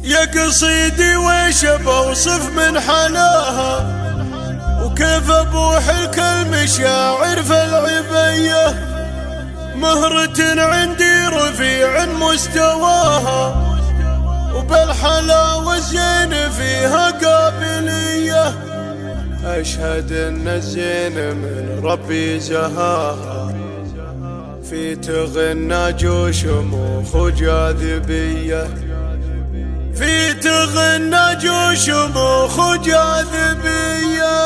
يا قصيدي ويش بوصف من حلاها، وكيف ابوح الكلم شاعر في العبية، مهرة عندي رفيع مستواها، وبالحلاوة الزين فيها قابلية، أشهد أن الزين من ربي زهاها، في تغنى جوشموخ وجاذبية، في تغنى جوشموخ وجاذبية.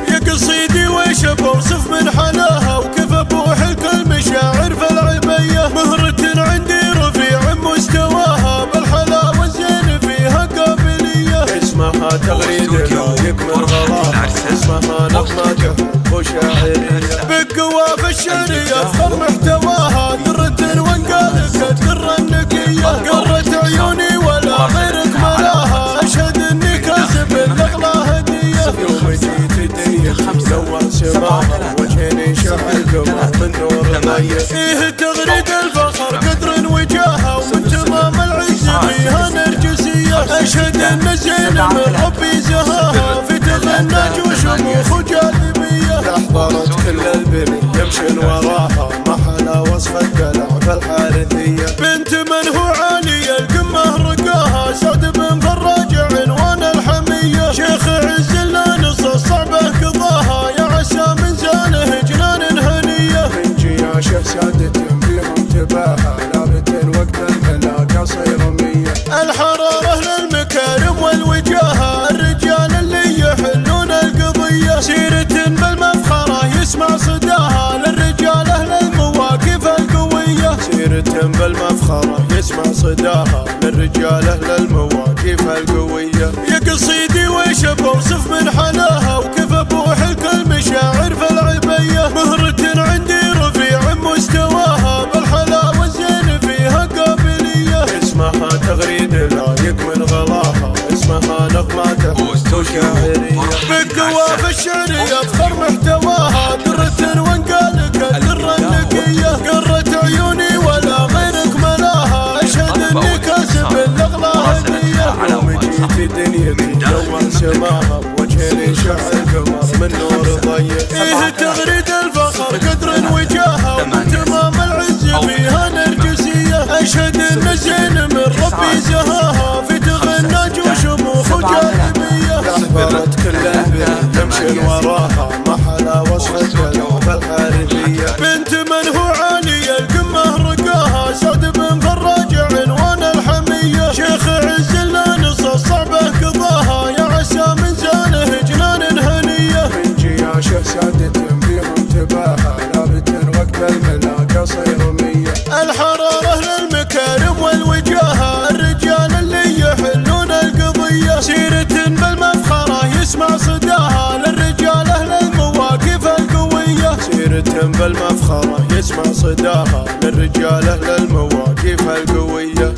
يا قصيدي ويش بوصف من حلاها، وكيف ابوح الكلم شاعر في العبية، مهرة عندي رفيع مستواها، بالحلاوة الزين فيها قابلية، اسمها تغريد رايق من غلاها، اسمها نغمة وشاعرية، بالقوى في الشعر يفخر محتواها، درة وانقالك الدرة النقية، قرة عيوني ولا غيرك ملاها، اشهد اني كاسب الاغلى هدية، يوم جيت الدنيا نور سماها، وجهني شعر قمر من نور ضية، فيه تغريد الفخر قدر وجاهه، ومن تمام العز فيها نرجسية، اشهد ان الزين من ربي زهاها، في تغنى جوشموخ وجاذبية، احضرت كل البني يمشي وراها، محلى وصف الدلع بالحارثية، بنت من هو عالي القمة رقاها، سعد بن فراج عنوان الحمية، شيخ عز لا نص صعبه قضاها، يا عسى من زانه جنان هنية، من جياشه سادة بهم تباها، لابت وقت الملاقى صيرمية، الحرارة للمكارم والوجاهة، الرجال اللي يحلون القضية، سيرة بالمفخرة يسمع صداها، للرجال اهل المواقف القوية، سيرة بالمفخرة يسمع صداها، للرجال اهل المواقف القوية. يا قصيدي ويش بوصف من حلاها، وكيف ابوح الكلم شاعر في العبية، مهرة عندي رفيع مستواها، بالحلاوة الزين فيها قابلية، اسمها تغريد لايق من غلاها، اسمها نغمة وشاعرية، بالقوى في الشعر يفخر محتواها، درة وانقالك الدرة النقية، قرة عيوني ولا غيرك ملاها، اشهد اني كاسب الاغلى هدية، يوم جيت دنيتي نور سماها، وجهني شعر قمر من نور ضية، فيه تغريد الفخر قدر وجاهه، ومن تمام العز فيها نرجسية، اشهد ان الزين من ربي زهاها، في تغنى جوشموخ وجاذبية، احضرت كل البني يمشي وراها، محلى وصف الدلع بالحارثية، بنت من هو عالي القمة رقاها، سعد بن فراج عنوان الحمية، شيخ عز لا نص صعبه قضاها، يا عسى من زانه جنان هنية، من جياشه سادة بهم تباها، لابت وقت الملاقى صيرمية، الحرارة للمكارم والوجاهة، الرجال اللي يحلون القضية، سيرة بالمفخرة يسمع صداها، للرجال اهل المواقف القوية، سيرة بالمفخرة يسمع صداها، للرجال اهل المواقف القوية.